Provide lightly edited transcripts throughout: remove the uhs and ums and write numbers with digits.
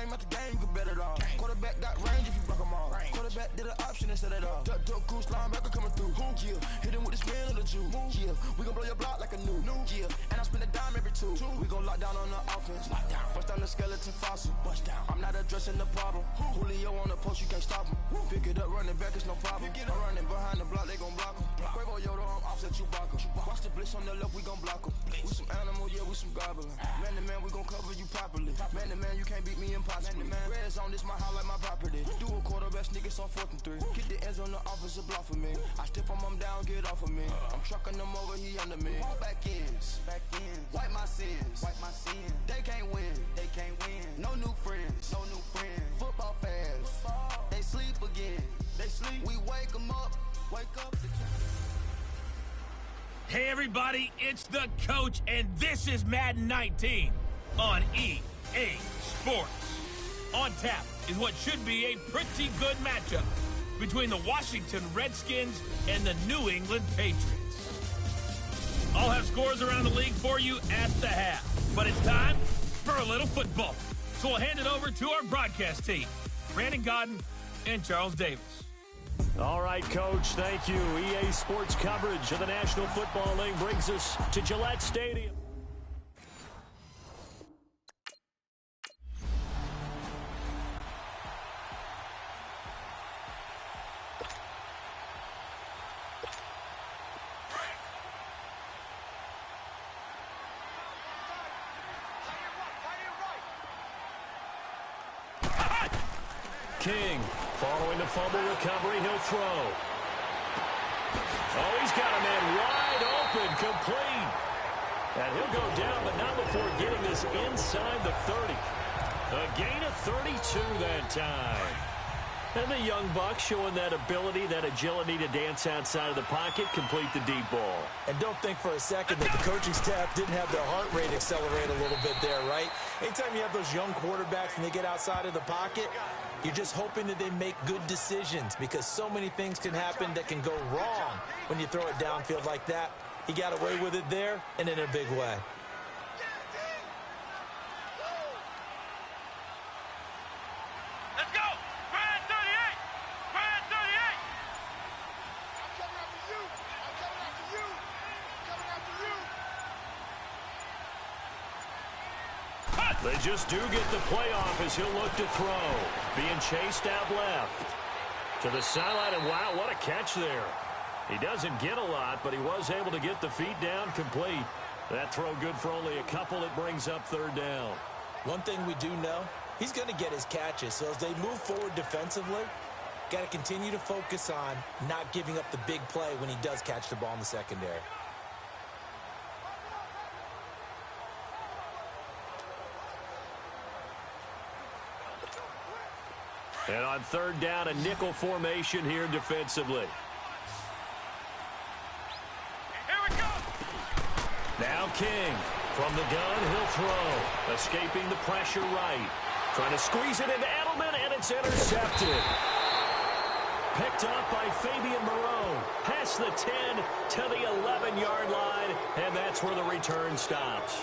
game after game, you can bet it all. Quarterback got range if you block them all. Quarterback did an option instead of all. Duck, goose, linebacker coming through. Yeah, hit him with the spin of the Jew. Yeah, we gon' blow your block like a new. Yeah, and I spend a dime every two. We gon' lock down on the offense. Bust down the skeleton fossil. I'm not addressing the problem. Julio on the post, you can't stop him. Pick it up, running back, it's no problem. I'm running behind the block, they gon' block him. Quavo Yoda, I'm offset Chewbacca. Watch the blitz on the left, we gon' block him. We some animal, yeah, we some goblin. Man to man, we gon' cover you properly. Man to man, you can't beat me impossibly. Red zone, this my highlight, my property. Do a quarterback sneak, it's on 4th and 3. Get the ends on the offensive block for me. I stiff him, I'm down, get off of me. I'm trucking them over, he under me. Back ends, wipe my sins, They can't win, No new friends, Football fans, they sleep again. We wake them up, Hey everybody, it's the coach, and this is Madden 19 on EA Sports. On tap is what should be a pretty good matchup between the Washington Redskins and the New England Patriots. I'll have scores around the league for you at the half, but it's time for a little football. So we'll hand it over to our broadcast team, Brandon Godden and Charles Davis. All right, Coach, thank you. EA Sports coverage of the National Football League brings us to Gillette Stadium. King, following the fumble recovery, he'll throw. Oh, he's got a man wide open, complete. And he'll go down, but not before getting this inside the 30. A gain of 32 that time. And the young buck showing that ability, that agility to dance outside of the pocket, complete the deep ball. And don't think for a second that the coaching staff didn't have their heart rate accelerate a little bit there, right? Anytime you have those young quarterbacks and they get outside of the pocket, you're just hoping that they make good decisions because so many things can happen that can go wrong when you throw it downfield like that. He got away with it there and in a big way. Let's go! Brand 38! Brand 38! I'm coming after you! I'm coming after you! I'm coming after you! They just do get the playoff as he'll look to throw. Being chased out left. To the sideline, and wow, what a catch there. He doesn't get a lot, but he was able to get the feet down complete. That throw good for only a couple. It brings up 3rd down. One thing we do know, he's going to get his catches. So as they move forward defensively, got to continue to focus on not giving up the big play when he does catch the ball in the secondary. And on 3rd down, a nickel formation here defensively. Here we go! Now King. From the gun, he'll throw. Escaping the pressure right. Trying to squeeze it into Edelman, and it's intercepted. Picked up by Fabian Moreau. Past the 10 to the 11-yard line, and that's where the return stops.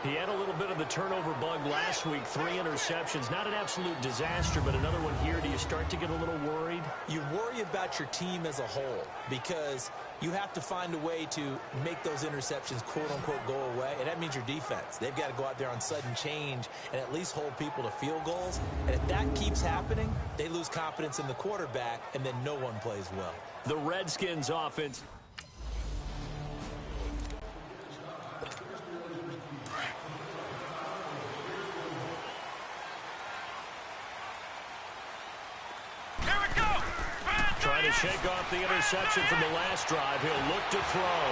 He had a little bit of the turnover bug last week, 3 interceptions. Not an absolute disaster, but another one here. Do you start to get a little worried? You worry about your team as a whole because you have to find a way to make those interceptions, quote-unquote, go away, and that means your defense. They've got to go out there on sudden change and at least hold people to field goals, and if that keeps happening, they lose confidence in the quarterback, and then no one plays well. The Redskins offense. Trying to shake off the interception from the last drive. He'll look to throw.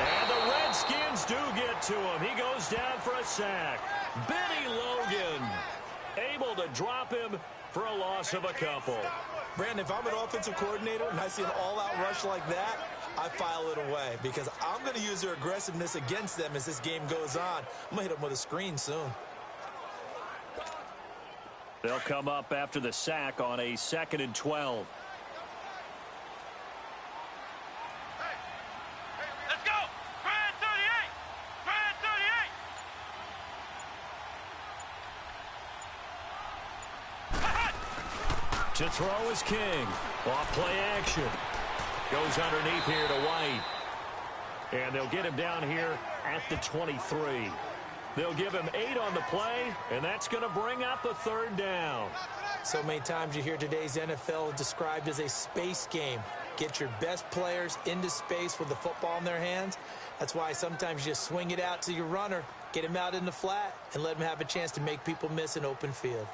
And the Redskins do get to him. He goes down for a sack. Benny Logan able to drop him for a loss of a couple. Brandon, if I'm an offensive coordinator and I see an all-out rush like that, I file it away because I'm going to use their aggressiveness against them as this game goes on. I'm going to hit them with a screen soon. They'll come up after the sack on a 2nd and 12. Let's go! Brand 38! Brand 38! To throw is King. Off play action. Goes underneath here to White. And they'll get him down here at the 23. They'll give him 8 on the play, and that's going to bring up a 3rd down. So many times you hear today's NFL described as a space game. Get your best players into space with the football in their hands. That's why sometimes you just swing it out to your runner, get him out in the flat, and let him have a chance to make people miss an open field.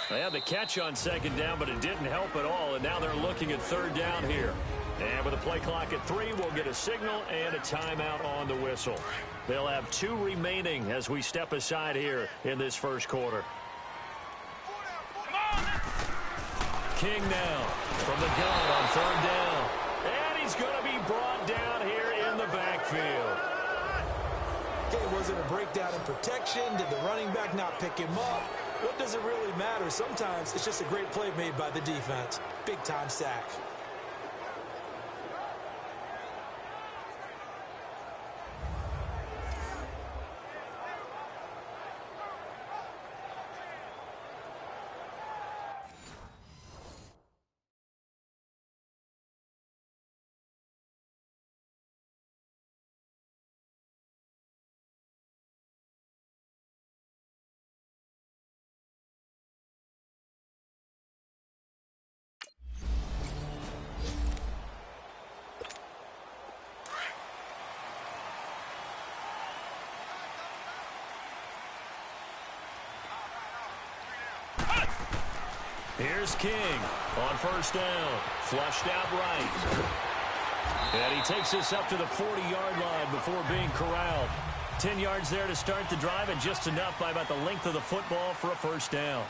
They had the catch on 2nd down, but it didn't help at all, and now they're looking at 3rd down here. And with a play clock at 3, we'll get a signal and a timeout on the whistle. They'll have 2 remaining as we step aside here in this first quarter. King now from the gun on 3rd down. And he's going to be brought down here in the backfield. Okay, was it a breakdown in protection? Did the running back not pick him up? What does it really matter? Sometimes it's just a great play made by the defense. Big-time sack. Here's King on 1st down. Flushed out right. And he takes this up to the 40-yard line before being corralled. 10 yards there to start the drive, and just enough by about the length of the football for a 1st down.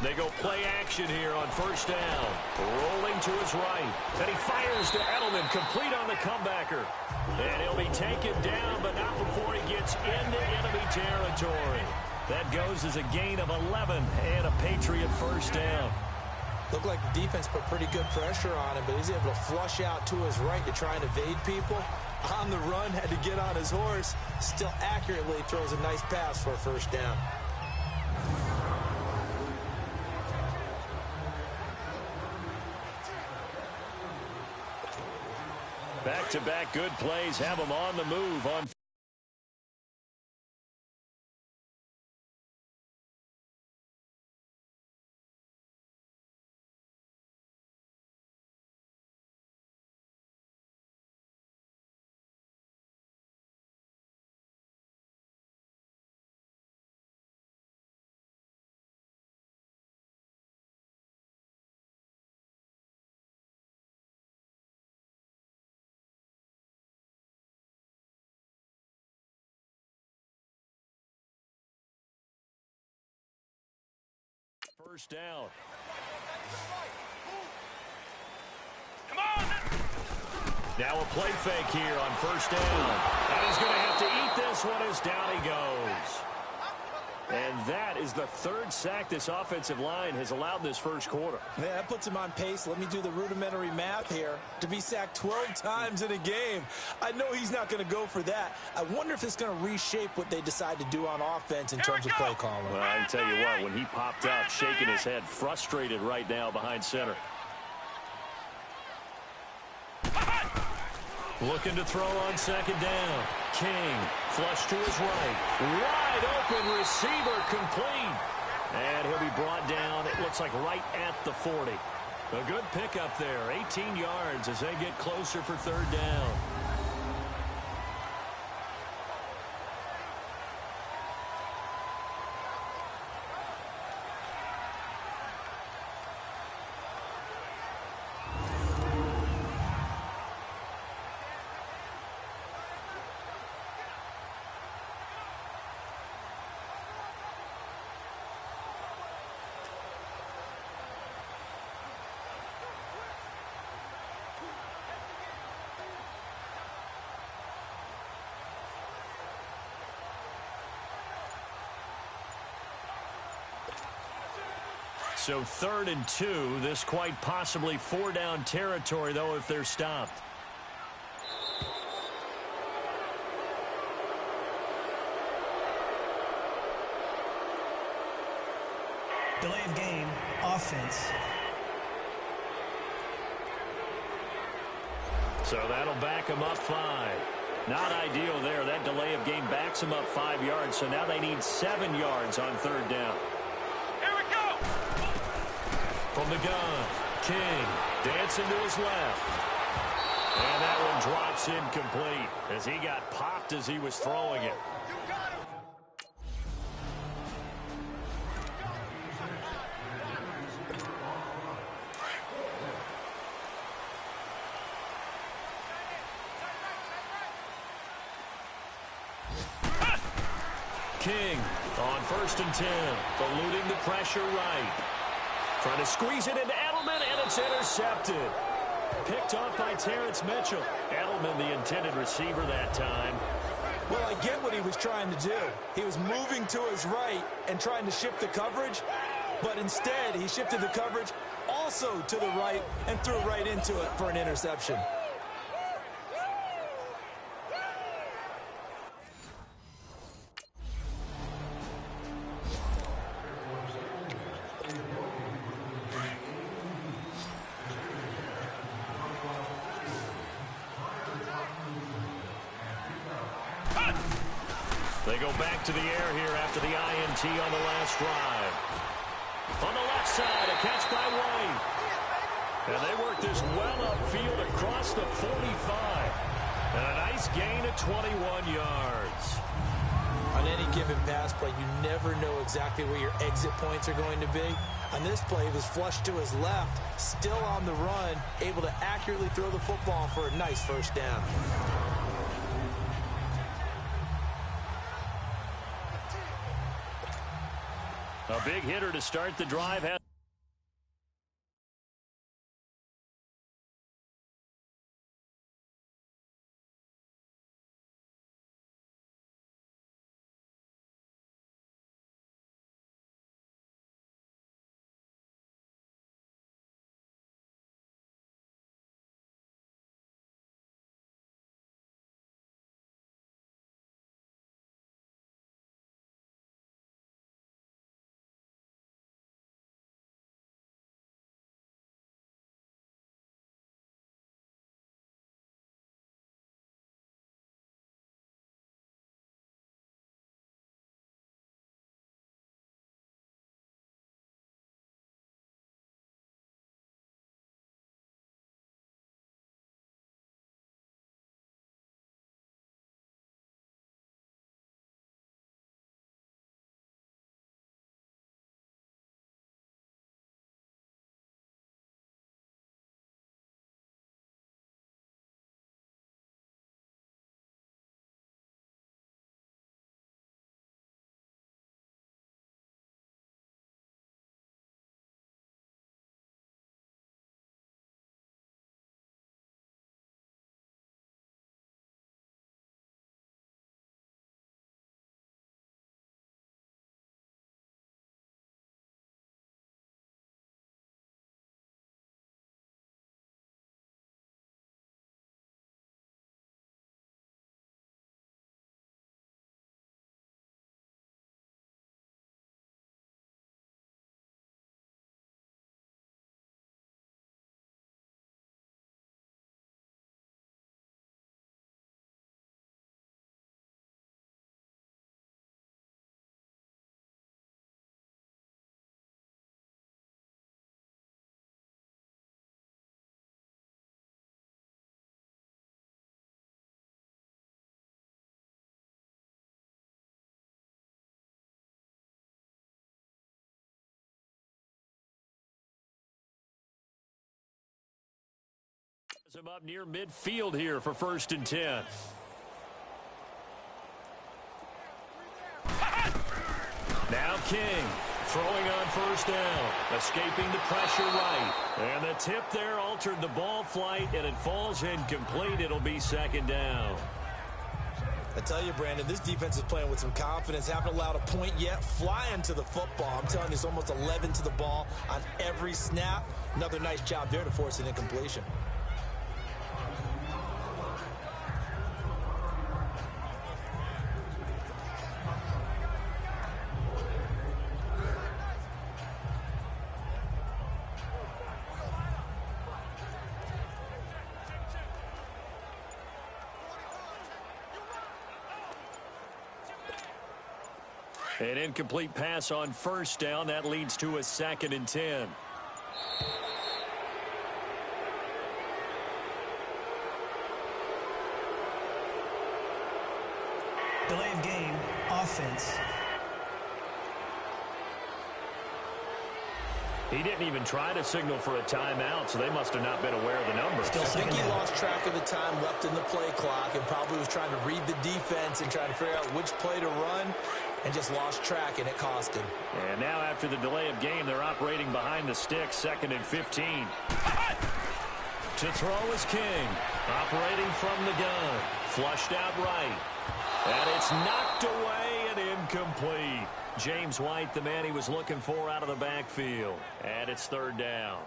They go play action here on 1st down. Rolling to his right. And he fires to Edelman, complete on the comebacker. And he'll be taken down, but not before he gets into enemy territory. That goes as a gain of 11 and a Patriot 1st down. Looked like the defense put pretty good pressure on him, but he's able to flush out to his right to try and evade people. On the run, had to get on his horse. Still accurately throws a nice pass for a 1st down. Back-to-back good plays have him on the move on first down. Come on! Now a play fake here on 1st down. And he's going to have to eat this one as down he goes. And that is the 3rd sack this offensive line has allowed in this first quarter. Yeah, that puts him on pace. Let me do the rudimentary math here. To be sacked 12 times in a game. I know he's not going to go for that. I wonder if it's going to reshape what they decide to do on offense in terms of play calling. Well, I can tell you what, when he popped out, shaking his head, frustrated right now behind center. Looking to throw on 2nd down. King, flush to his right. Wide open receiver, complete. And he'll be brought down, it looks like right at the 40. A good pickup there, 18 yards as they get closer for 3rd down. So 3rd and 2. This quite possibly 4-down territory, though, if they're stopped. Delay of game, offense. So that'll back them up 5. Not ideal there. That delay of game backs them up 5 yards. So now they need 7 yards on 3rd down. Here we go. From the gun, King dancing to his left. And that one drops incomplete as he got popped as he was throwing it. King on 1st and 10, eluding the pressure right. Trying to squeeze it into Edelman, and it's intercepted. Picked off by Terrence Mitchell. Edelman, the intended receiver that time. Well, I get what he was trying to do. He was moving to his right and trying to shift the coverage, but instead he shifted the coverage also to the right and threw right into it for an interception. They go back to the air here after the INT on the last drive. On the left side, a catch by White. And they work this well upfield across the 45. And a nice gain of 21 yards. On any given pass play, you never know exactly where your exit points are going to be. On this play, he was flushed to his left, still on the run, able to accurately throw the football for a nice 1st down. A big hitter to start the drive. Him up near midfield here for 1st and 10. Now King throwing on 1st down, escaping the pressure right. And the tip there altered the ball flight, and it falls incomplete. It'll be 2nd down. I tell you, Brandon, this defense is playing with some confidence. Haven't allowed a point yet. Flying to the football. I'm telling you, it's almost 11 to the ball on every snap. Another nice job there to force an incompletion. An incomplete pass on first down. That leads to a 2nd and 10. Delay of game, offense. He didn't even try to signal for a timeout, so they must have not been aware of the numbers. I think he lost track of the time left in the play clock and probably was trying to read the defense and trying to figure out which play to run and just lost track, and it cost him. And now after the delay of game, they're operating behind the sticks, 2nd and 15. To throw is King. Operating from the gun. Flushed out right. And it's knocked away and incomplete. James White, the man he was looking for out of the backfield. And it's 3rd down.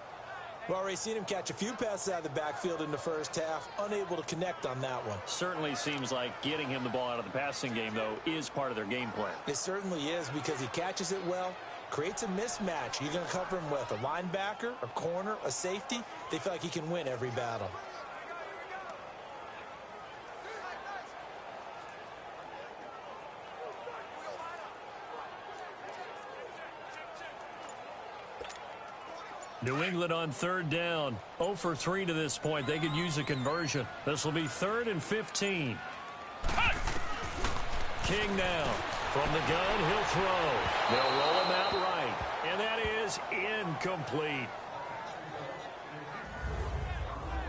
We've already seen him catch a few passes out of the backfield in the first half. Unable to connect on that one. Certainly seems like getting him the ball out of the passing game, though, is part of their game plan. It certainly is because he catches it well, creates a mismatch. You're going to cover him with a linebacker, a corner, a safety. They feel like he can win every battle. New England on 3rd down. 0 for 3 to this point. They could use a conversion. This will be 3rd and 15. King now. From the gun, he'll throw. They'll roll him out right. And that is incomplete.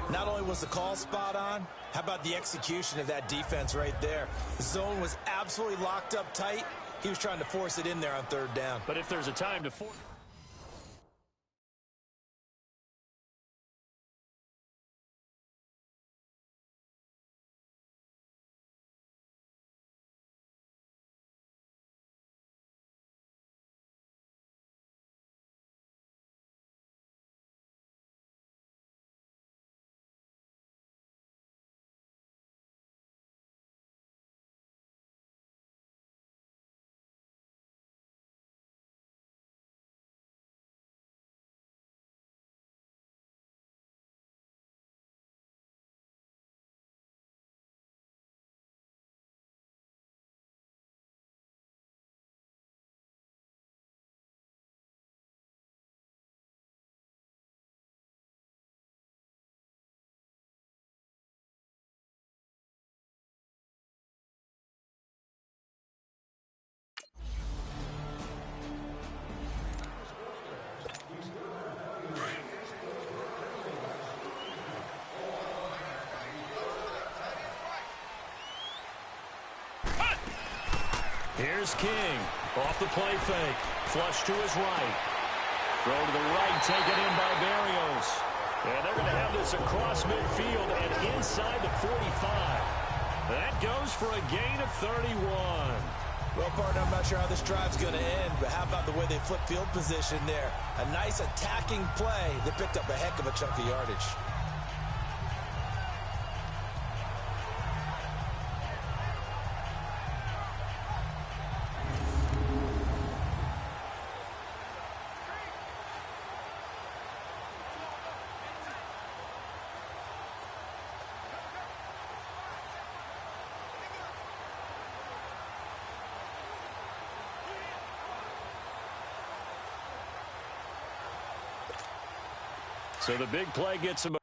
Not only was the call spot on, how about the execution of that defense right there? The zone was absolutely locked up tight. He was trying to force it in there on 3rd down. But if there's a time to force... Here's King. Off the play fake. Flush to his right. Throw to the right, taken in by Barrios. And they're going to have this across midfield and inside the 45. That goes for a gain of 31. Well, partner, I'm not sure how this drive's going to end, but how about the way they flip field position there? A nice attacking play that picked up a heck of a chunk of yardage. So the big play gets him.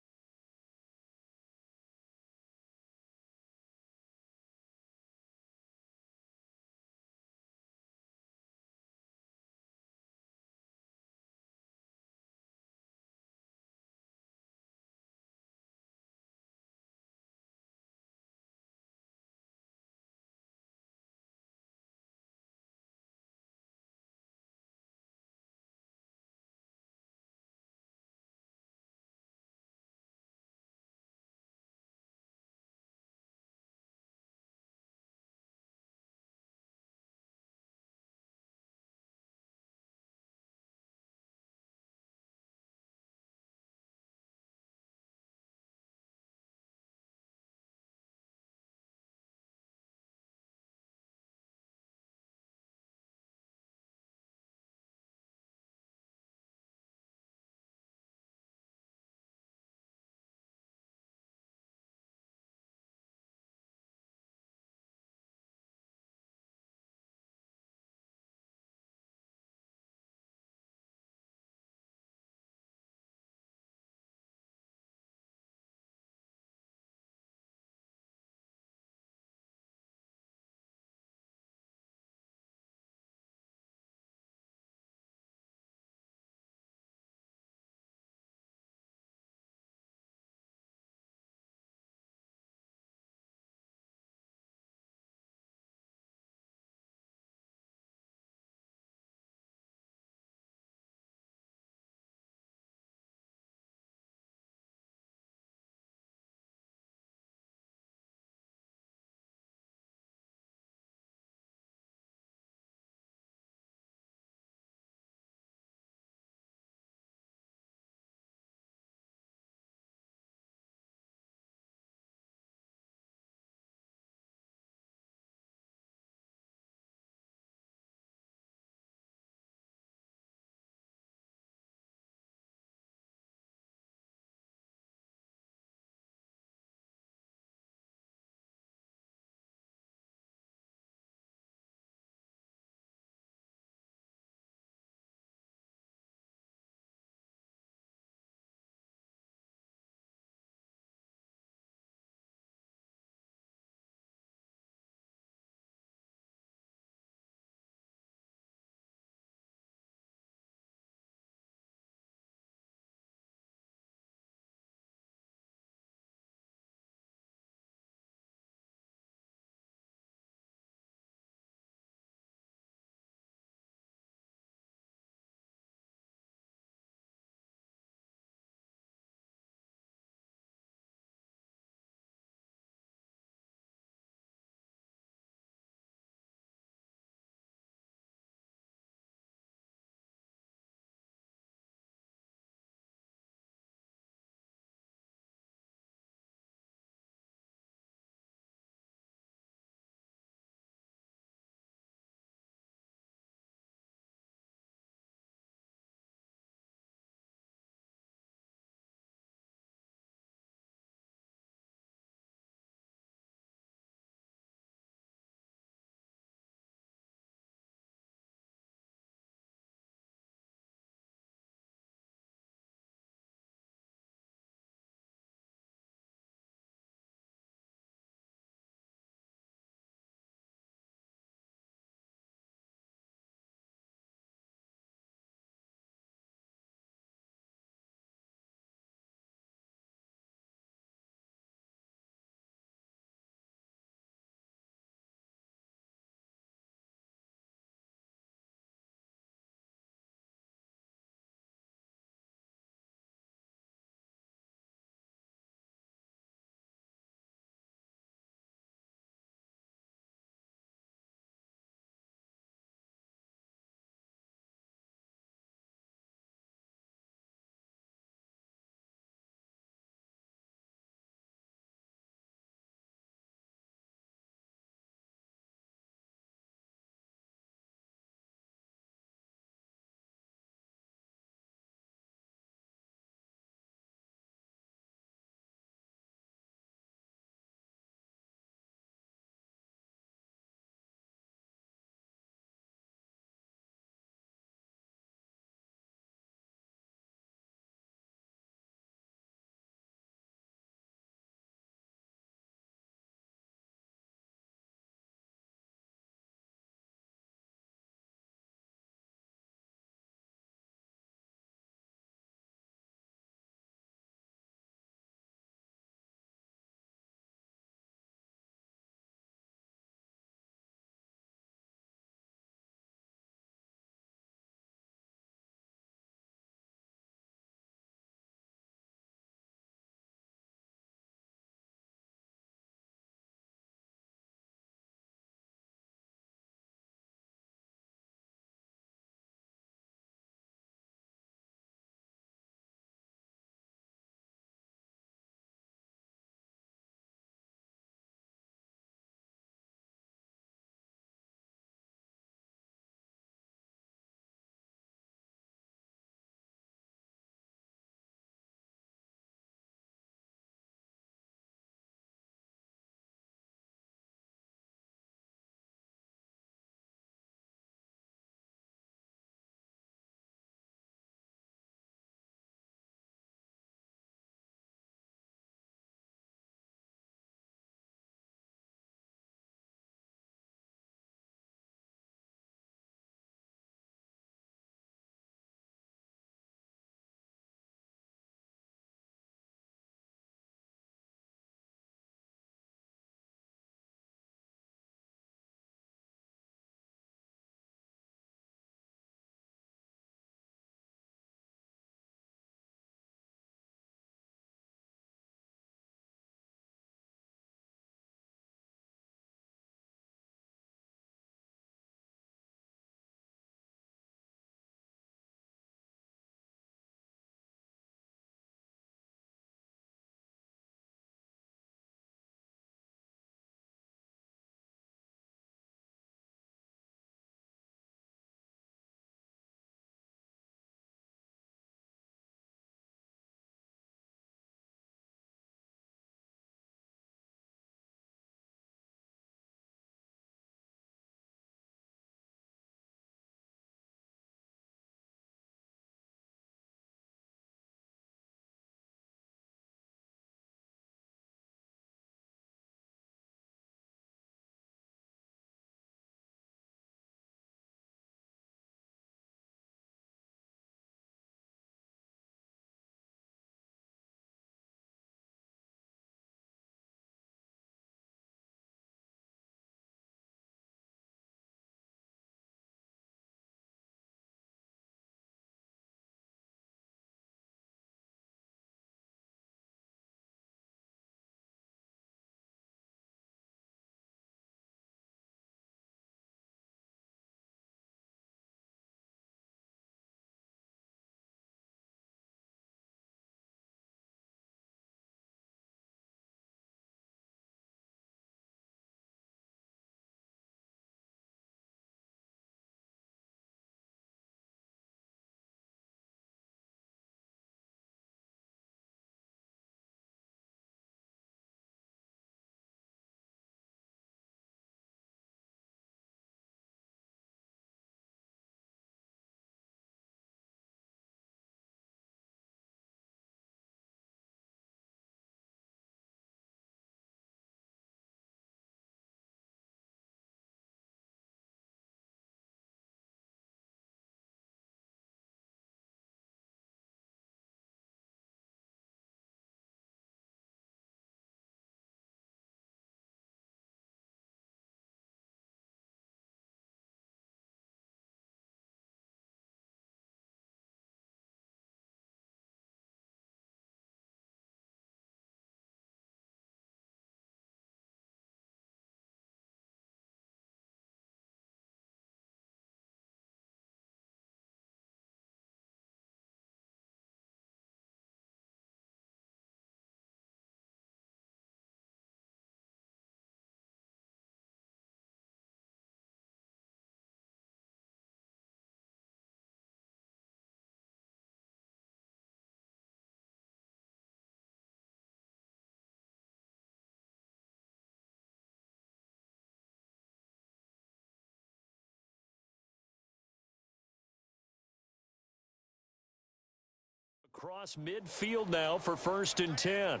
Across midfield now for 1st and 10.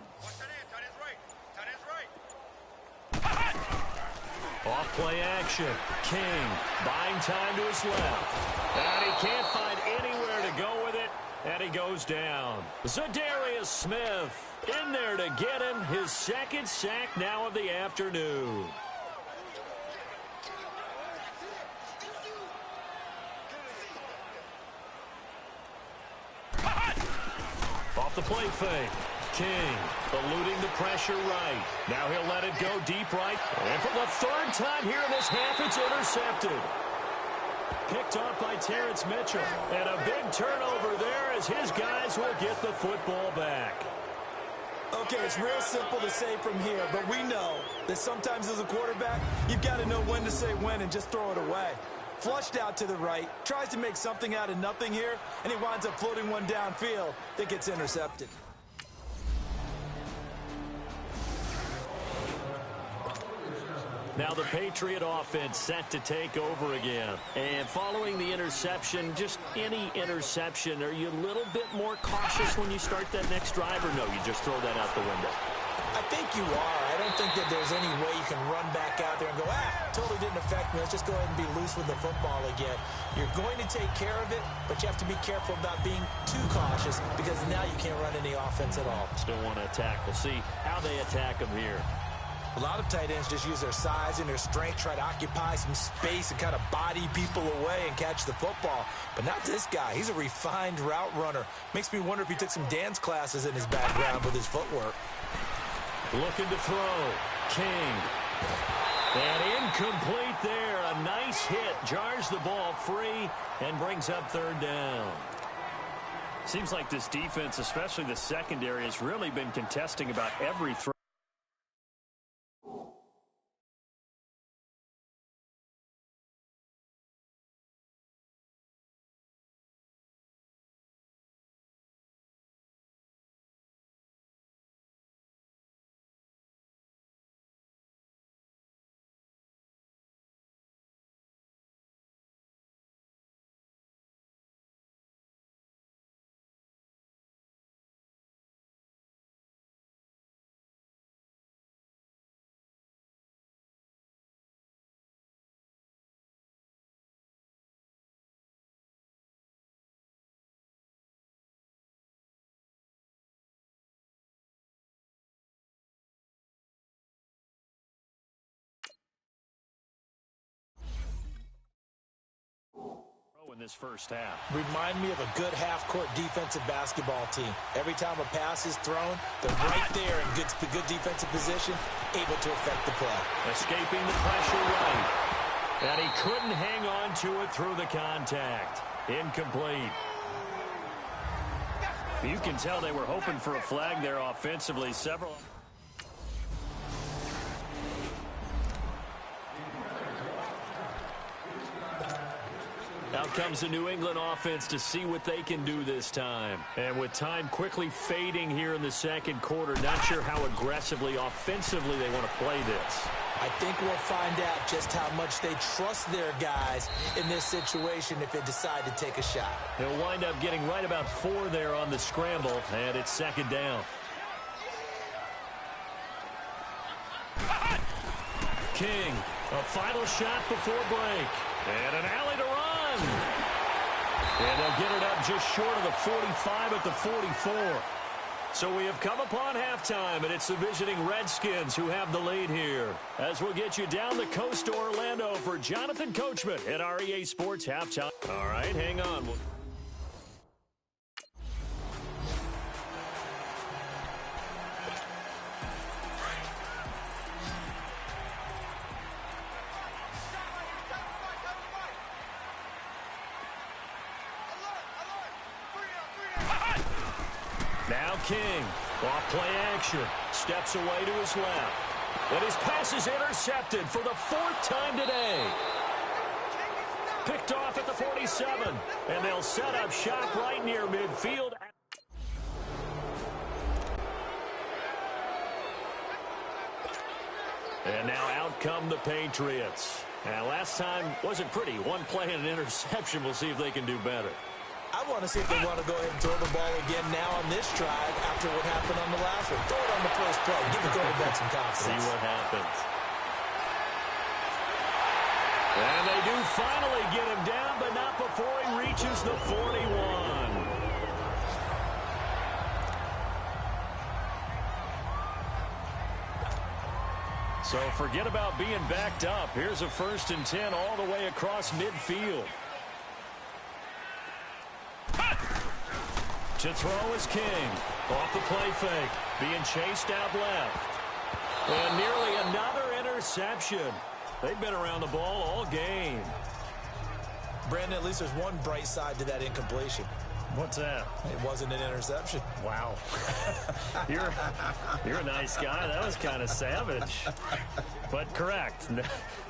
Off-play action. King buying time to his left. And he can't find anywhere to go with it, and he goes down. Zadarius Smith in there to get him his 2nd sack now of the afternoon. Off the play fake. King eluding the pressure right. Now he'll let it go deep right. And for the 3rd time here in this half, it's intercepted. Picked off by Terrence Mitchell. And a big turnover there as his guys will get the football back. Okay, it's real simple to say from here, but we know that sometimes as a quarterback, you've got to know when to say when and just throw it away. Flushed out to the right, tries to make something out of nothing here, and he winds up floating one downfield that gets intercepted. Now the Patriot offense set to take over again. And following the interception, just any interception, are you a little bit more cautious when you start that next drive, or no, you just throw that out the window? I think you are. I don't think that there's any way you can run back out there and go, totally didn't affect me. Let's just go ahead and be loose with the football again. You're going to take care of it, but you have to be careful about being too cautious because now you can't run any offense at all. Still want to attack. We'll see how they attack them here. A lot of tight ends just use their size and their strength, try to occupy some space and kind of body people away and catch the football. But not this guy. He's a refined route runner. Makes me wonder if he took some dance classes in his background with his footwork. Looking to throw. King. And incomplete there. A nice hit. Jars the ball free and brings up 3rd down. Seems like this defense, especially the secondary, has really been contesting about every throw. In this first half. Remind me of a good half-court defensive basketball team. Every time a pass is thrown, they're right there in good defensive position, able to affect the play. Escaping the pressure right. And he couldn't hang on to it through the contact. Incomplete. You can tell they were hoping for a flag there offensively. Several. Out comes the New England offense to see what they can do this time. And with time quickly fading here in the 2nd quarter, not sure how aggressively, offensively they want to play this. I think we'll find out just how much they trust their guys in this situation if they decide to take a shot. They'll wind up getting right about 4 there on the scramble, and it's 2nd down. King, a final shot before break. And an alley to run. And they'll get it up just short of the 45 at the 44. So we have come upon halftime, and it's the visiting Redskins who have the lead here. As we'll get you down the coast to Orlando for Jonathan Coachman at our EA Sports Halftime. All right, hang on. Now King, off play action, steps away to his left. And his pass is intercepted for the 4th time today. Picked off at the 47, and they'll set up shop right near midfield. And now out come the Patriots. And last time wasn't pretty. One play and an interception. We'll see if they can do better. I want to see if they want to go ahead and throw the ball again now on this drive after what happened on the last one. Throw it on the first play. Give the quarterback some confidence. See what happens. And they do finally get him down, but not before he reaches the 41. So forget about being backed up. Here's a 1st and 10 all the way across midfield. To throw is King. Off the play fake. Being chased out left. And nearly another interception. They've been around the ball all game. Brandon, at least there's one bright side to that incompletion. What's that? It wasn't an interception. Wow. You're a nice guy. That was kind of savage. But correct.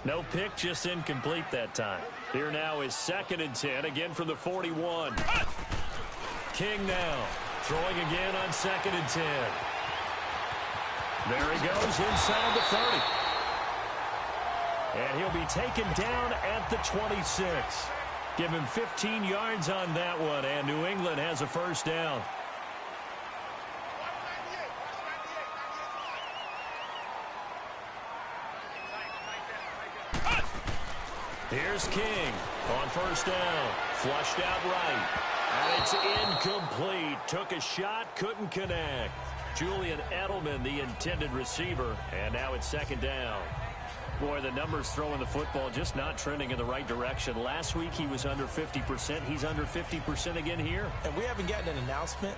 No pick, just incomplete that time. Here now is 2nd and 10, again from the 41. King now, throwing again on 2nd and 10. There he goes inside the 30. And he'll be taken down at the 26. Give him 15 yards on that one, and New England has a 1st down. Here's King on 1st down. Flushed out right. And it's incomplete. Took a shot, couldn't connect. Julian Edelman, the intended receiver, and now it's 2nd down. Boy, the numbers throwing the football just not trending in the right direction. Last week he was under 50%. He's under 50% again here. And we haven't gotten an announcement,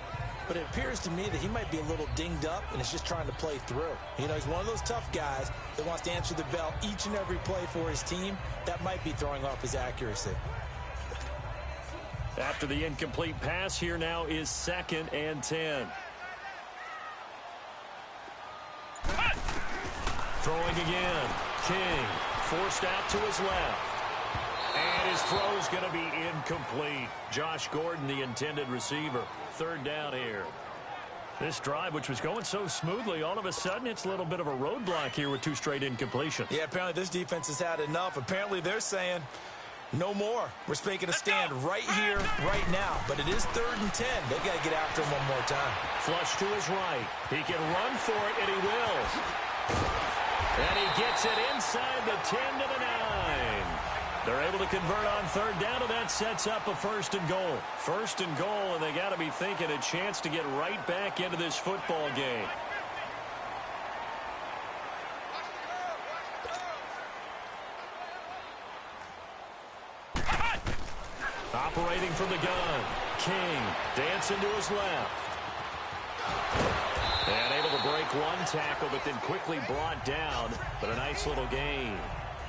but it appears to me that he might be a little dinged up and is just trying to play through. You know, he's one of those tough guys that wants to answer the bell each and every play for his team. That might be throwing off his accuracy. After the incomplete pass, here now is 2nd and 10. Throwing again. King forced out to his left. And his throw is going to be incomplete. Josh Gordon, the intended receiver. 3rd down here. This drive, which was going so smoothly, all of a sudden it's a little bit of a roadblock here with 2 straight incompletions. Yeah, apparently this defense has had enough. Apparently they're saying no more. We're making a stand right here, right now. But it is 3rd and 10. They've got to get after him one more time. Flush to his right. He can run for it, and he will. And he gets it inside the 10 to the 9. They're able to convert on 3rd down, and that sets up a 1st and goal. 1st and goal, and they got to be thinking a chance to get right back into this football game. Operating from the gun. King dancing to his left. And able to break one tackle, but then quickly brought down. But a nice little gain.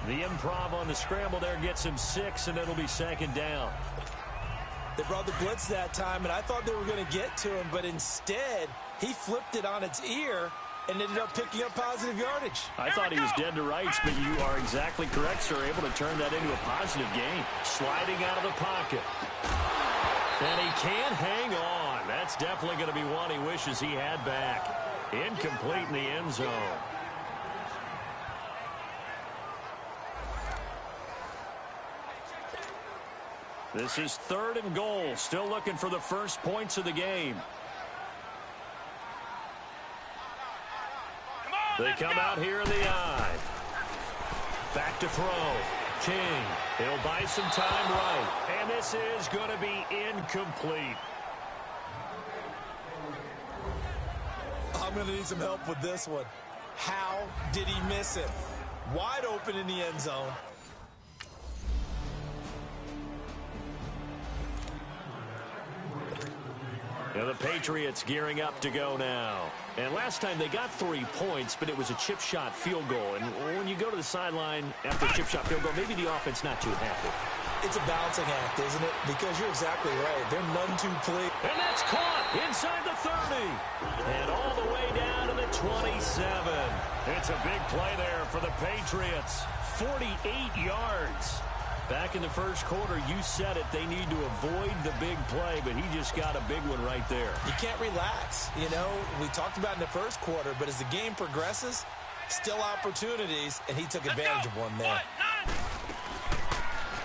The improv on the scramble there gets him 6, and it'll be 2nd down. They brought the blitz that time, and I thought they were going to get to him, but instead, he flipped it on its ear and ended up picking up positive yardage. I thought he was dead to rights, but you are exactly correct, sir. Able to turn that into a positive gain. Sliding out of the pocket. And he can't hang on. That's definitely going to be one he wishes he had back. Incomplete in the end zone. This is 3rd and goal. Still looking for the first points of the game. They come out here in the eye. Back to throw. King. He'll buy some time right. And this is going to be incomplete. I'm going to need some help with this one. How did he miss it? Wide open in the end zone. And the Patriots gearing up to go now. And last time they got 3 points, but it was a chip shot field goal. And when you go to the sideline after a chip shot field goal, maybe the offense not too happy. It's a balancing act, isn't it? Because you're exactly right. They're none too pleased. And that's caught inside the 30. And all the way down to the 27. It's a big play there for the Patriots. 48 yards. Back in the first quarter, you said it, they need to avoid the big play, but he just got a big one right there. You can't relax. You know, we talked about in the first quarter, but as the game progresses, still opportunities, and he took advantage of one there.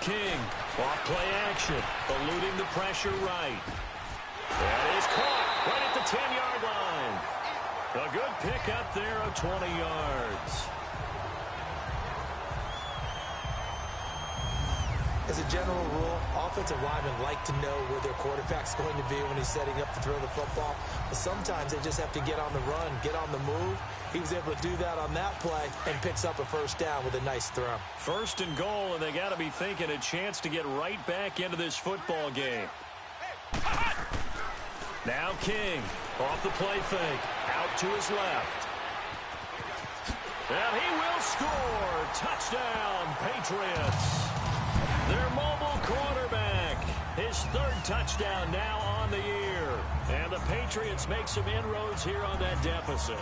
King. Off play action. Eluding the pressure right. That is caught right at the 10-yard line. A good pickup there of 20 yards. As a general rule, offensive linemen like to know where their quarterback's going to be when he's setting up to throw the football. But sometimes they just have to get on the run, get on the move. He was able to do that on that play and picks up a first down with a nice throw. First and goal, and they got to be thinking a chance to get right back into this football game. Now King, off the play fake, out to his left. And he will score. Touchdown, Patriots. Their mobile quarterback, his third touchdown now on the year. And the Patriots make some inroads here on that deficit.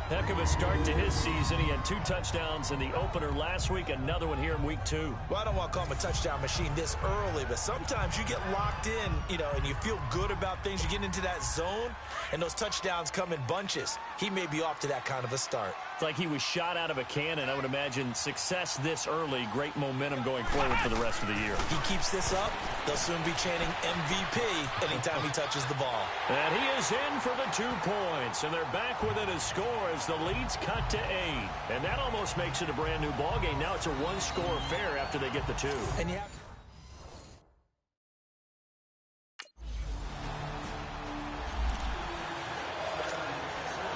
Heck of a start to his season. He had 2 touchdowns in the opener last week, another one here in week 2. Well, I don't want to call him a touchdown machine this early, but sometimes you get locked in, and you feel good about things. You get into that zone, and those touchdowns come in bunches. He may be off to that kind of a start. It's like he was shot out of a cannon. I would imagine success this early, great momentum going forward for the rest of the year. He keeps this up, they'll soon be chanting MVP anytime he touches the ball. And he is in for the 2 points, and they're back within a score as the lead's cut to 8. And that almost makes it a brand new ball game. Now it's a 1-score affair after they get the 2. And you have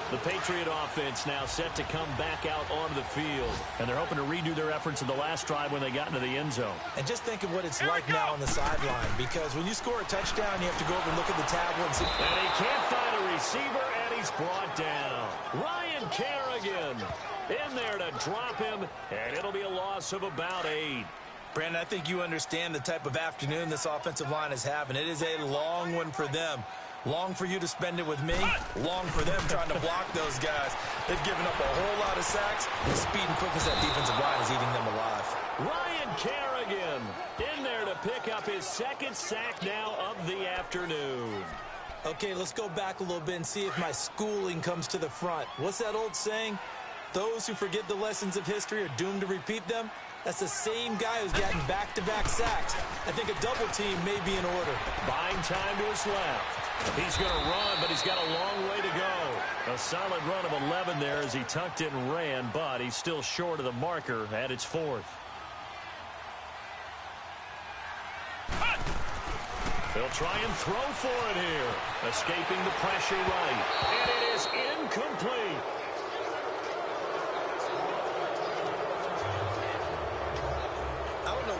the Patriot offense now set to come back out onto the field. And they're hoping to redo their efforts of the last drive when they got into the end zone. And just think of what it's like now on the sideline, because when you score a touchdown, you have to go over and look at the tablet and see. And he can't find a receiver, and he's brought down. Ryan Kerrigan in there to drop him, and it'll be a loss of about 8. Brandon, I think you understand the type of afternoon this offensive line is having. It is a long one for them. Long for you to spend it with me. Long for them trying to block those guys. They've given up a whole lot of sacks. The speed and quickness of that defensive line is eating them alive. Ryan Kerrigan in there to pick up his 2nd sack now of the afternoon. Okay, let's go back a little bit and see if my schooling comes to the front. What's that old saying? Those who forget the lessons of history are doomed to repeat them. That's the same guy who's gotten back-to-back sacks. I think a double team may be in order. Buying time to his left. He's going to run, but he's got a long way to go. A solid run of 11 there as he tucked it and ran, but he's still short of the marker at its 4th. They'll try and throw for it here. Escaping the pressure right. And it is incomplete.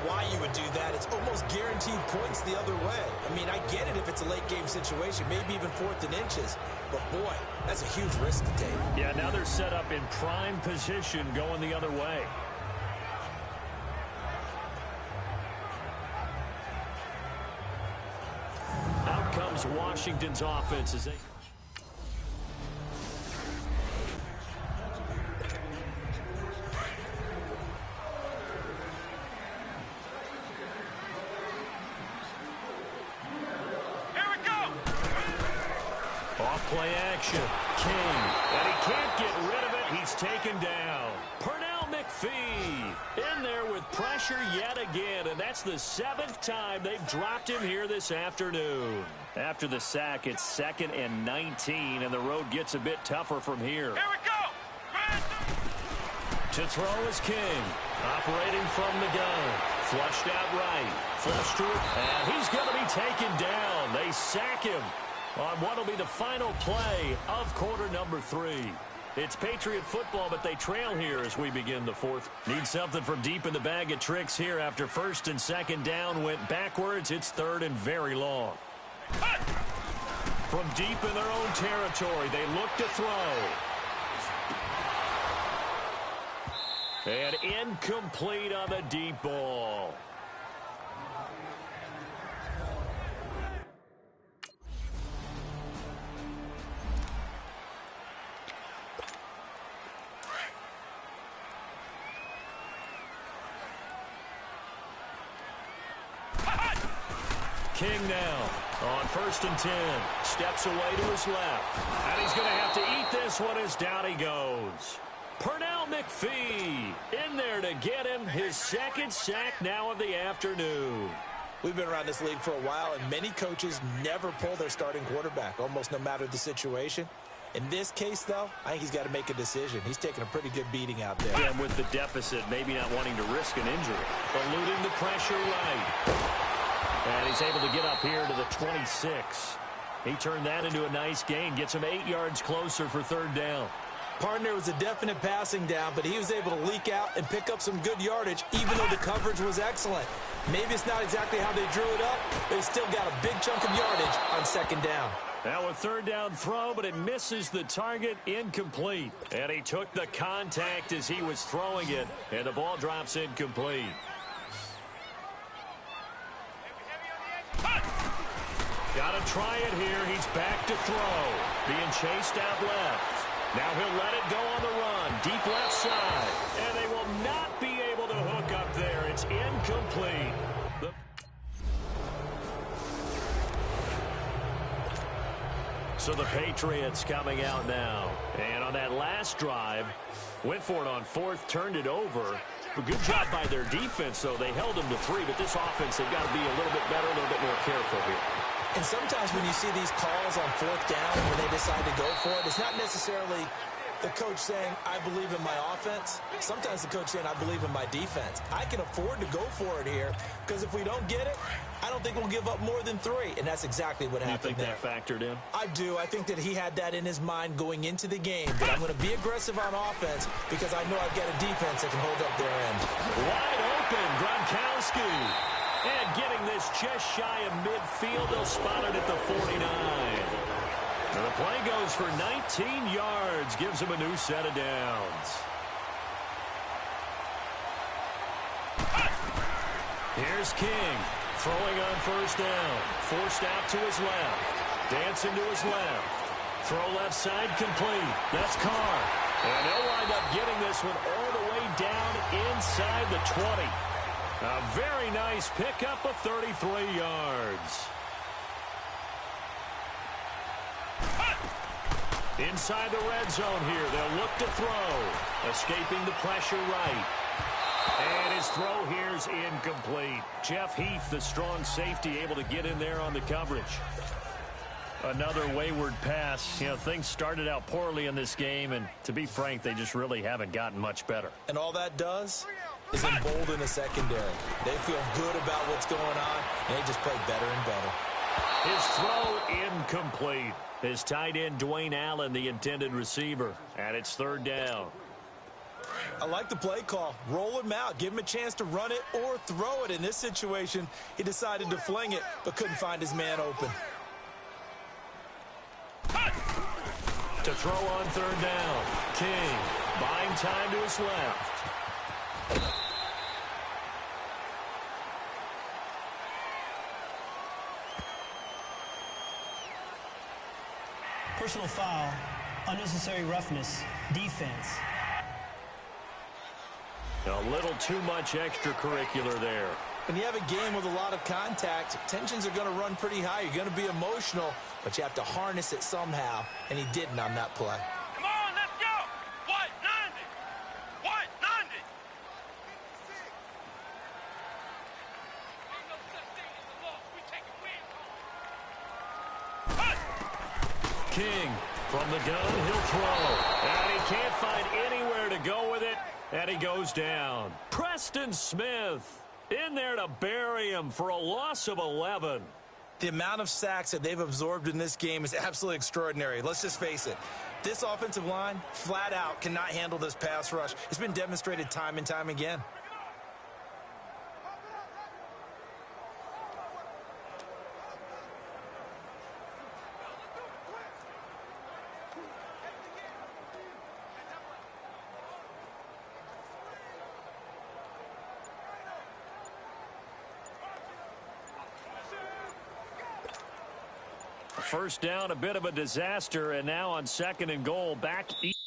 Why you would do that. It's almost guaranteed points the other way. I mean, I get it if it's a late game situation, maybe even 4th and inches. But boy, that's a huge risk to take. Yeah, now they're set up in prime position going the other way. Out comes Washington's offense as they... Play action. King. And he can't get rid of it. He's taken down. Pernell McPhee in there with pressure yet again. And that's the 7th time they've dropped him here this afternoon. After the sack, it's 2nd and 19. And the road gets a bit tougher from here. Here we go. To throw is King. Operating from the gun. Flushed out right. Flushed to it. And he's going to be taken down. They sack him on what will be the final play of quarter number 3. It's Patriot football, but they trail here as we begin the 4th. Need something from deep in the bag of tricks here after 1st and 2nd down went backwards. It's 3rd and very long. From deep in their own territory, they look to throw. And incomplete on the deep ball. King now on 1st and 10. Steps away to his left. And he's going to have to eat this one as down he goes. Pernell McPhee in there to get him his second sack now of the afternoon. We've been around this league for a while, and many coaches never pull their starting quarterback, almost no matter the situation. In this case, though, I think he's got to make a decision. He's taking a pretty good beating out there. And with the deficit, maybe not wanting to risk an injury. Eluding the pressure right. And he's able to get up here to the 26. He turned that into a nice gain. Gets him 8 yards closer for third down. Pardon, there was a definite passing down, but he was able to leak out and pick up some good yardage, even though the coverage was excellent. Maybe it's not exactly how they drew it up, but he still got a big chunk of yardage on second down. Now a third down throw, but it misses the target, incomplete. And he took the contact as he was throwing it, and the ball drops incomplete. Got to try it here. He's back to throw. Being chased out left. Now he'll let it go on the run. Deep left side. And they will not be able to hook up there. It's incomplete. So the Patriots coming out now. And on that last drive, went for it on fourth, turned it over. A good job by their defense, though. They held them to 3, but this offense, they've got to be a little bit better, a little bit more careful here. And sometimes when you see these calls on fourth down, when they decide to go for it, it's not necessarily the coach saying, I believe in my offense. Sometimes the coach saying, I believe in my defense. I can afford to go for it here, because if we don't get it, I don't think we'll give up more than 3. And that's exactly what happened there. You think that factored in? I do. I think that he had that in his mind going into the game, that I'm going to be aggressive on offense because I know I've got a defense that can hold up their end. Wide open, Gronkowski. And getting this just shy of midfield, they'll spot it at the 49. And the play goes for 19 yards, gives him a new set of downs. Here's King, throwing on first down. Forced out to his left. Dancing to his left. Throw left side complete. That's Carr. And they'll wind up getting this one all the way down inside the 20. A very nice pickup of 33 yards. Inside the red zone here, they'll look to throw. Escaping the pressure right. And his throw here's incomplete. Jeff Heath, the strong safety, able to get in there on the coverage. Another wayward pass. You know, things started out poorly in this game, and to be frank, they just really haven't gotten much better. And all that does is embolden the secondary. They feel good about what's going on, and they just play better and better. His throw incomplete. His tight end, Dwayne Allen, the intended receiver. And it's third down. I like the play call. Roll him out. Give him a chance to run it or throw it. In this situation, he decided to fling it, but couldn't find his man open. To throw on third down. King buying time to his left. Personal foul, unnecessary roughness, defense. A little too much extracurricular there. When you have a game with a lot of contact, tensions are going to run pretty high. You're going to be emotional, but you have to harness it somehow, and he didn't on that play. Come on, let's go. What? 90. What? 90. Ain't no such thing as a loss. We take a win. King from the gun, he'll throw. And he can't find anywhere to go with it, and he goes down. Preston Smith in there to bury him for a loss of 11. The amount of sacks that they've absorbed in this game is absolutely extraordinary. Let's just face it. This offensive line, flat out, cannot handle this pass rush. It's been demonstrated time and time again. First down, a bit of a disaster, and now on second and goal, back east.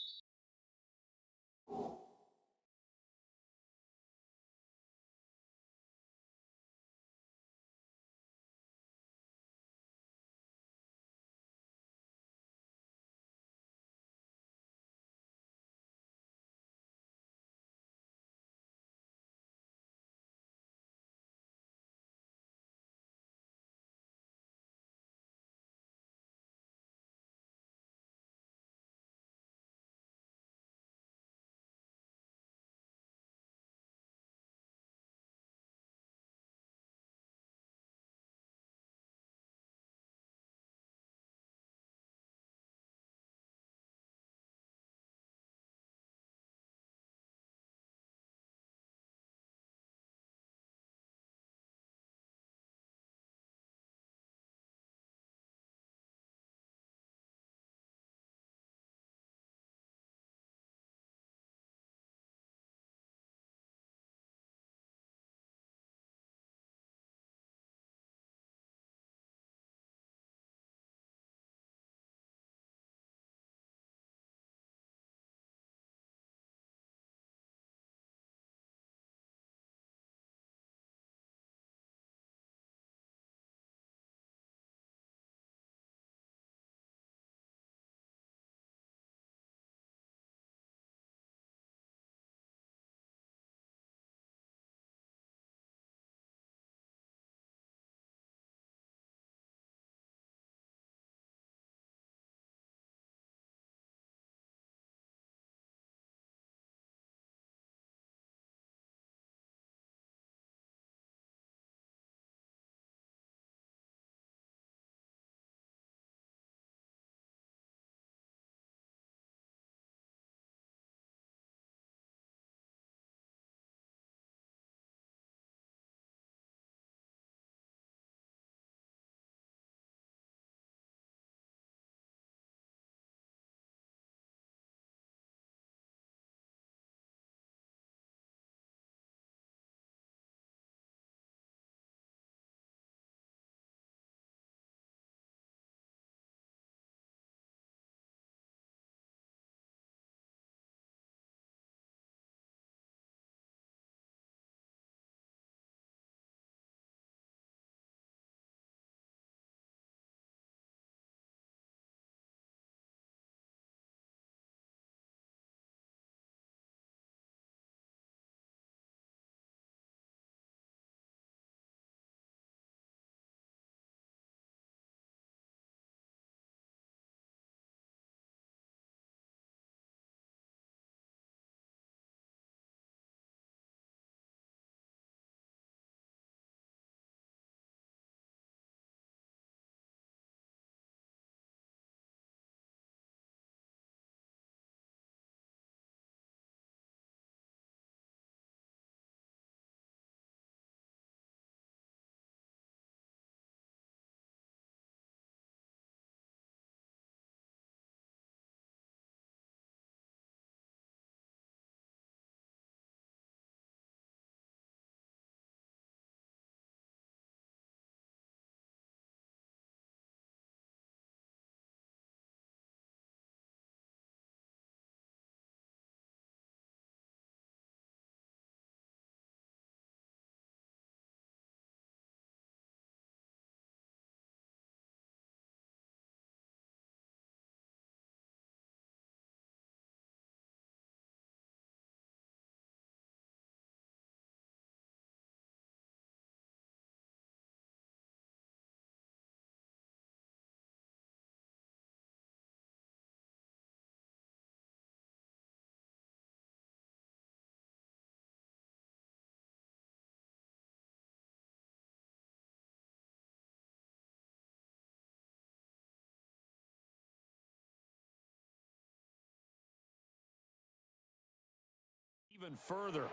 even further.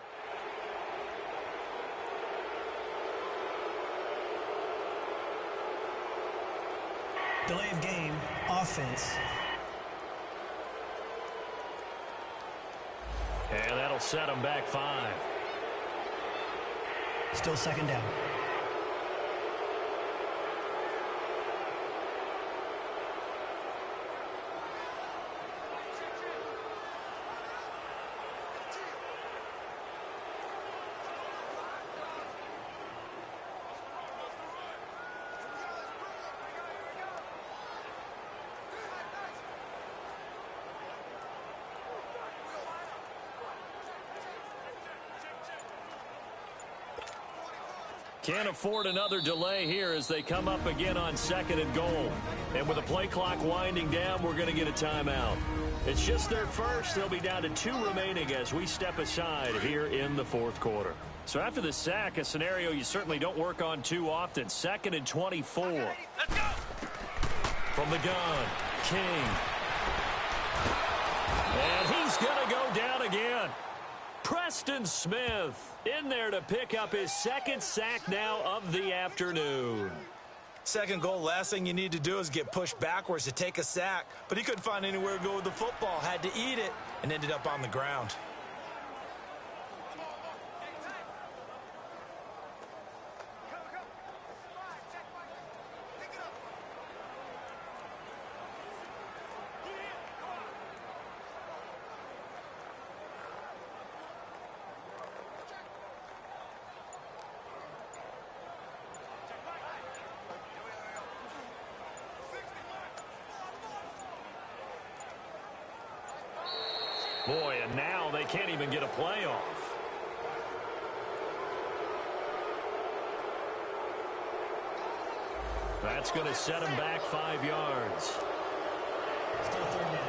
Delay of game, offense. And that'll set them back 5. Still second down. Can't afford another delay here as they come up again on 2nd and goal. And with the play clock winding down, we're going to get a timeout. It's just their first. They'll be down to 2 remaining as we step aside here in the 4th quarter. So after the sack, a scenario you certainly don't work on too often. 2nd and 24. Let's go. From the gun, King. And he's going to go down again. Preston Smith in there to pick up his 2nd sack now of the afternoon. 2nd goal, last thing you need to do is get pushed backwards to take a sack. But he couldn't find anywhere to go with the football, had to eat it, and ended up on the ground. Boy, and now they can't even get a play off. That's going to set him back 5 yards. Still third down.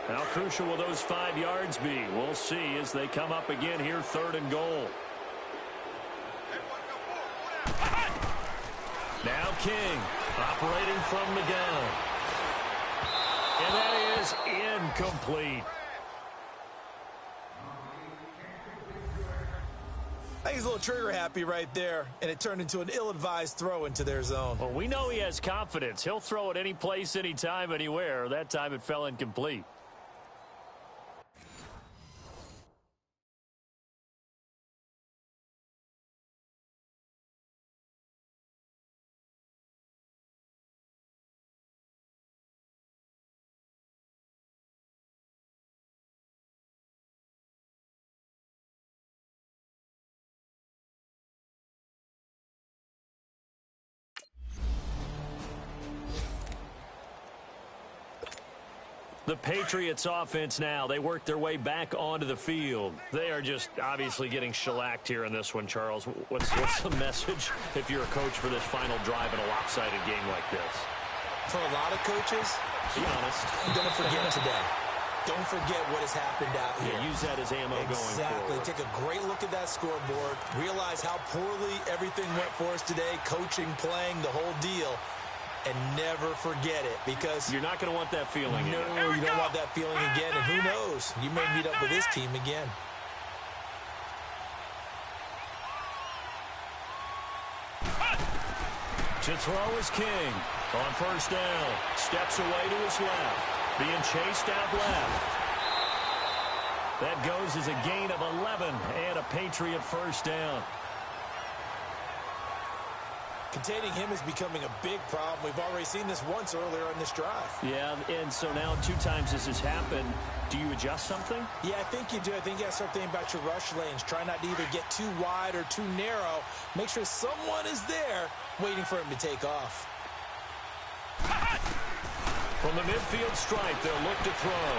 How crucial will those 5 yards be? We'll see as they come up again here, 3rd and goal. Now King operating from the gun. And that is incomplete. I think he's a little trigger happy right there, and it turned into an ill-advised throw into their zone. Well, we know he has confidence. He'll throw it any place, anytime, anywhere. That time it fell incomplete. The Patriots offense now, they work their way back onto the field. They are just obviously getting shellacked here in this one, Charles. What's the message if you're a coach for this final drive in a lopsided game like this? For a lot of coaches, be honest, don't forget today. Don't forget what has happened out here. Yeah, use that as ammo going forward. Exactly. Take a great look at that scoreboard. Realize how poorly everything went for us today, coaching, playing, the whole deal. And never forget it, because you're not going to want that feeling again. No, you don't want that feeling again, and who knows? You may meet up with this team again. To throw is King on 1st down. Steps away to his left. Being chased out left. That goes as a gain of 11 and a Patriot 1st down. Containing him is becoming a big problem. We've already seen this once earlier in this drive. Yeah, and so now 2 times this has happened. Do you adjust something? Yeah, I think you do. I think you got to start thinking about your rush lanes. Try not to either get too wide or too narrow. Make sure someone is there waiting for him to take off. From the midfield stripe, they'll look to throw.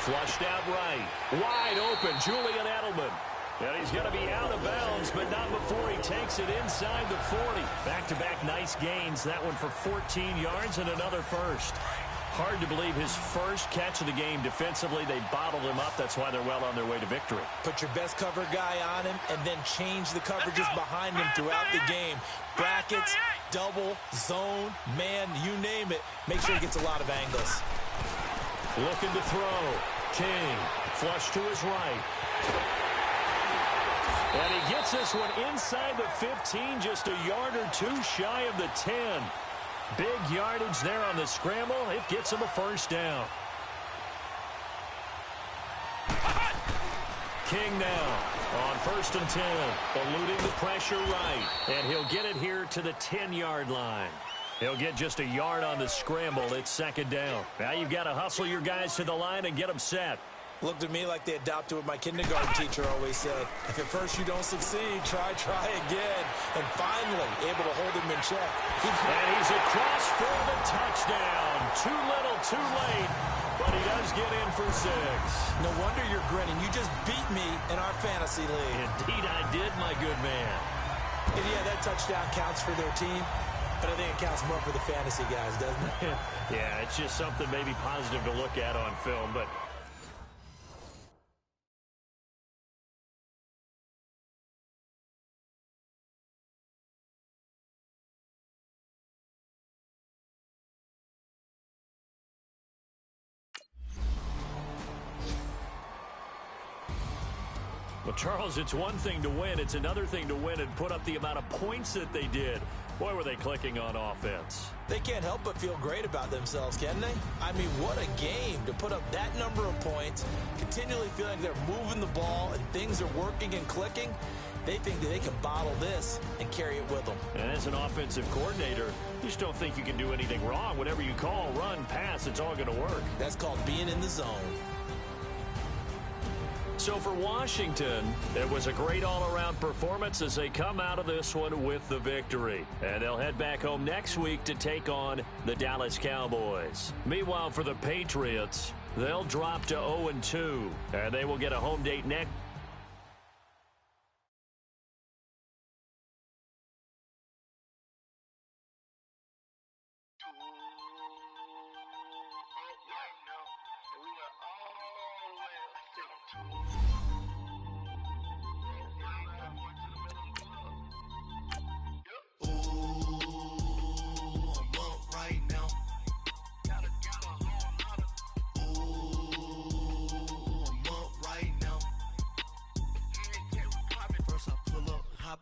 Flushed out right. Wide open, Julian Edelman. And he's going to be out of bounds, but not before he takes it inside the 40. Back-to-back nice gains. That one for 14 yards and another first. Hard to believe his first catch of the game defensively. They bottled him up. That's why they're well on their way to victory. Put your best cover guy on him and then change the coverages behind him throughout the game. Brackets, double, zone, man, you name it. Make sure he gets a lot of angles. Looking to throw. King, flush to his right. And he gets this one inside the 15, just a yard or two shy of the 10. Big yardage there on the scramble. It gets him a first down. King now on 1st and 10, eluding the pressure right. And he'll get it here to the 10-yard line. He'll get just a yard on the scramble. It's 2nd down. Now you've got to hustle your guys to the line and get them set. Looked at me like they adopted what my kindergarten teacher always said. If at first you don't succeed, try again. And finally, able to hold him in check. And he's across for the touchdown. Too little, too late. But he does get in for 6. No wonder you're grinning. You just beat me in our fantasy league. Indeed I did, my good man. And yeah, that touchdown counts for their team. But I think it counts more for the fantasy guys, doesn't it? Yeah, it's just something maybe positive to look at on film. But well, Charles, it's one thing to win. It's another thing to win and put up the amount of points that they did. Boy, were they clicking on offense. They can't help but feel great about themselves, can they? I mean, what a game to put up that number of points, continually feeling they're moving the ball and things are working and clicking. They think that they can bottle this and carry it with them. And as an offensive coordinator, you just don't think you can do anything wrong. Whatever you call, run, pass, it's all going to work. That's called being in the zone. So for Washington, it was a great all-around performance as they come out of this one with the victory. And they'll head back home next week to take on the Dallas Cowboys. Meanwhile, for the Patriots, they'll drop to 0-2, and they will get a home date next.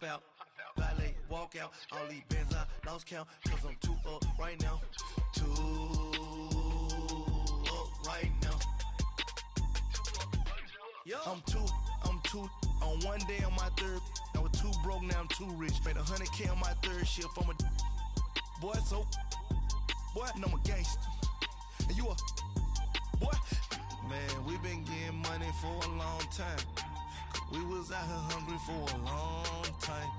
Out, valet, walk out, all these bands I lost count, cause I'm too up right now, too up right now. I'm too, on one day on my third, I was too broke, now I'm too rich, made 100K on my third shift, I'm a boy, so, boy, and I'm a gangster, and you a, boy, man, we been getting money for a long time. We was out here hungry for a long time.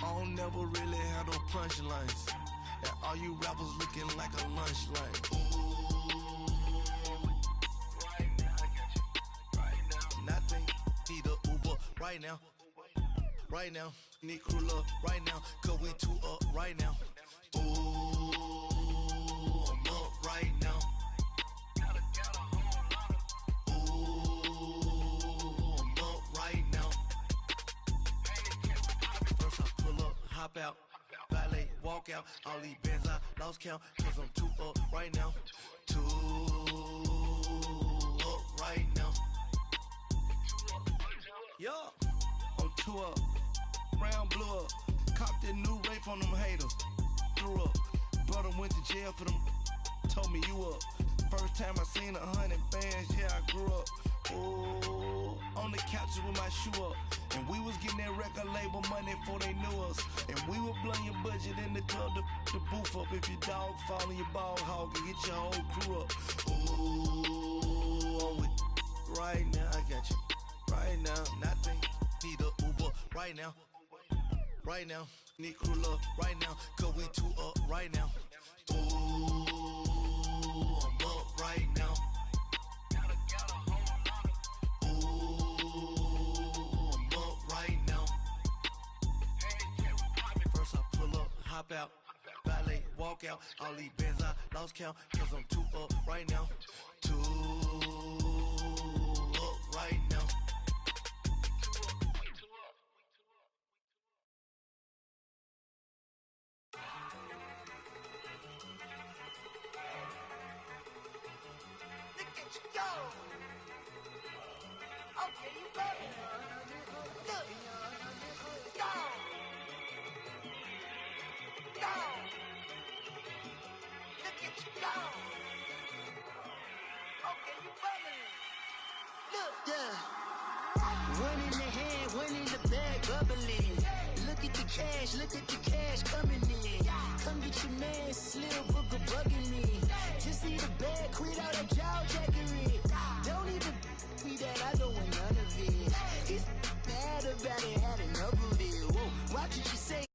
I don't never really have no punchlines. And all you rappers looking like a lunch line. Right now, I got you. Right now. Nothing. Need a Uber right now. Right now. Need crew love right now. Cause we too up right now. Ooh, I'm up right now. Hop out, valet, walk out, all these bands I lost count, cause I'm too up right now, too up right now. Yo, I'm too up, round blew up, copped that new rape on them haters, threw up, brother went to jail for them, told me you up, first time I seen 100 bands, yeah I grew up. Oh, on the couches with my shoe up. And we was getting that record label money before they knew us. And we were blowing your budget in the club to boof up. If your dog fall in your ball hog and get your whole crew up. Ooh, I'm with right now, I got you. Right now, nothing. Need a Uber right now. Right now, need crew love right now. Cause we too up right now. Ooh, I'm up right now. Hop out, valet, walk out, all these bands I lost count, cause I'm too up right now, too up right now. Look at you. Okay, you bugging. Look. Gone. Gone. Look at you gone. Okay, you bugging. Look. Yeah. One in the hand, one in the bag, bubbling. Look at the cash coming in. Come get your man, Slim Booker bugging me. Just need a bag, quit all that jaw jackery. Don't even me that I don't want none of it. He's mad about it, had enough of it. Whoa, why can't you say